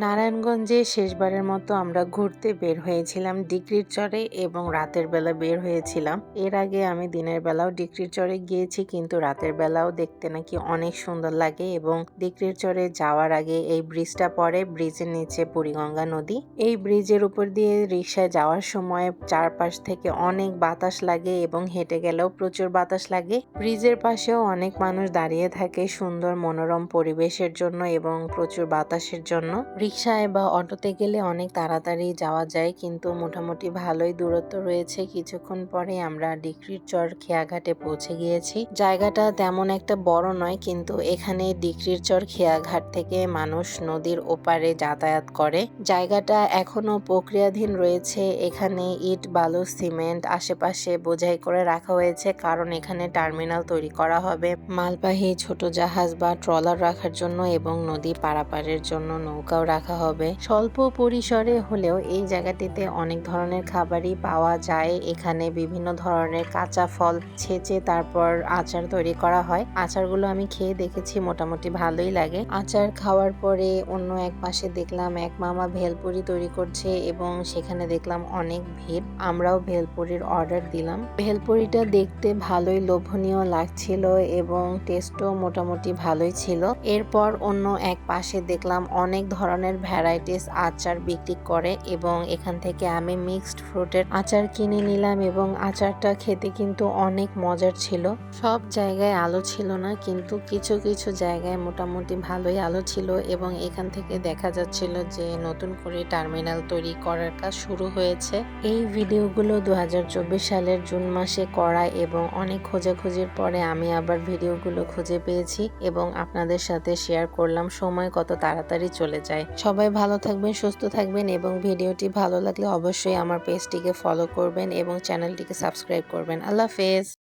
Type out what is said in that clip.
নারায়ণগঞ্জে শেষবারের মতো আমরা ঘুরতে বের হয়েছিলাম ডিক্রির চরে এবং রাতের বেলা বের হয়েছিলাম। এর আগে আমি দিনের বেলাও ডিক্রির চরে গিয়েছি, কিন্তু রাতের বেলাও দেখতে নাকি অনেক সুন্দর লাগে। এবং ডিক্রির চরে যাওয়ার আগে এই ব্রিজটা পড়ে, ব্রিজের নিচে বুড়িগঙ্গা নদী। এই ব্রিজের উপর দিয়ে রিক্সায় যাওয়ার সময় চারপাশ থেকে অনেক বাতাস লাগে এবং হেঁটে গেলেও প্রচুর বাতাস লাগে। ব্রিজের পাশেও অনেক মানুষ দাঁড়িয়ে থাকে সুন্দর মনোরম পরিবেশের জন্য এবং প্রচুর বাতাসের জন্য। রিক্সায় বা অটোতে গেলে অনেক তাড়াতাড়ি যাওয়া যায়, কিন্তু মোটামুটি ভালোই দূরত্ব রয়েছে। কিছুক্ষণ পরে আমরা ডিক্রির চর খেয়াঘাটে পৌঁছে গিয়েছি। জায়গাটা তেমন একটা বড় নয়, কিন্তু এখানে ডিক্রির চর খেয়াঘাট থেকে মানুষ নদীর ওপারে যাতায়াত করে। জায়গাটা এখনো প্রক্রিয়াধীন রয়েছে। এখানে ইট, বালু, সিমেন্ট আশেপাশে বোঝাই করে রাখা হয়েছে, কারণ এখানে টার্মিনাল তৈরি করা হবে মালবাহী ছোট জাহাজ বা ট্রলার রাখার জন্য এবং নদী পারাপারের জন্য নৌকাও রাখা হবে। স্বল্প পরিসরে হলেও এই জায়গাটিতে অনেক ধরনের খাবারই পাওয়া যায়। এখানে বিভিন্ন ধরনের কাঁচা ফল ছেঁচে তারপর আচার তৈরি করা হয়। আচারগুলো আমি খেয়ে দেখেছি, মোটামুটি ভালোই লাগে। আচার খাওয়ার পরে অন্য এক পাশে দেখলাম এক মামা ভেলপুরি তৈরি করছে এবং সেখানে দেখলাম অনেক ভিড়। আমরাও ভেলপুরির অর্ডার দিলাম। ভেলপুরিটা দেখতে ভালোই লোভনীয় লাগছিল এবং টেস্টও মোটামুটি ভালোই ছিল। এরপর অন্য এক পাশে দেখলাম অনেক ধরনের ভ্যারাইটিস আচার বিক্রি করে এবং এখান থেকে আমি মিক্সড ফ্রুটের আচার কিনে নিলাম এবং আচারটা খেতে কিন্তু অনেক মজার ছিল। সব জায়গায় আলো ছিল না, কিন্তু কিছু কিছু জায়গায় মোটামুটি ভালোই আলো ছিল এবং এখান থেকে দেখা যাচ্ছিল যে নতুন করে টার্মিনাল তৈরি করার কাজ শুরু হয়েছে। এই ভিডিওগুলো 2024 সালের জুন মাসে করা এবং অনেক খোঁজাখুঁজির পরে আমি আবার ভিডিওগুলো খুঁজে পেয়েছি এবং আপনাদের সাথে শেয়ার করলাম। সময় কত তাড়াতাড়ি চলে যায়। সবাই ভালো থাকবেন, সুস্থ থাকবেন এবং ভিডিওটি ভালো লাগলে অবশ্যই আমার পেজটিকে ফলো করবেন এবং চ্যানেলটিকে সাবস্ক্রাইব করবেন। আল্লাহ হাফেজ।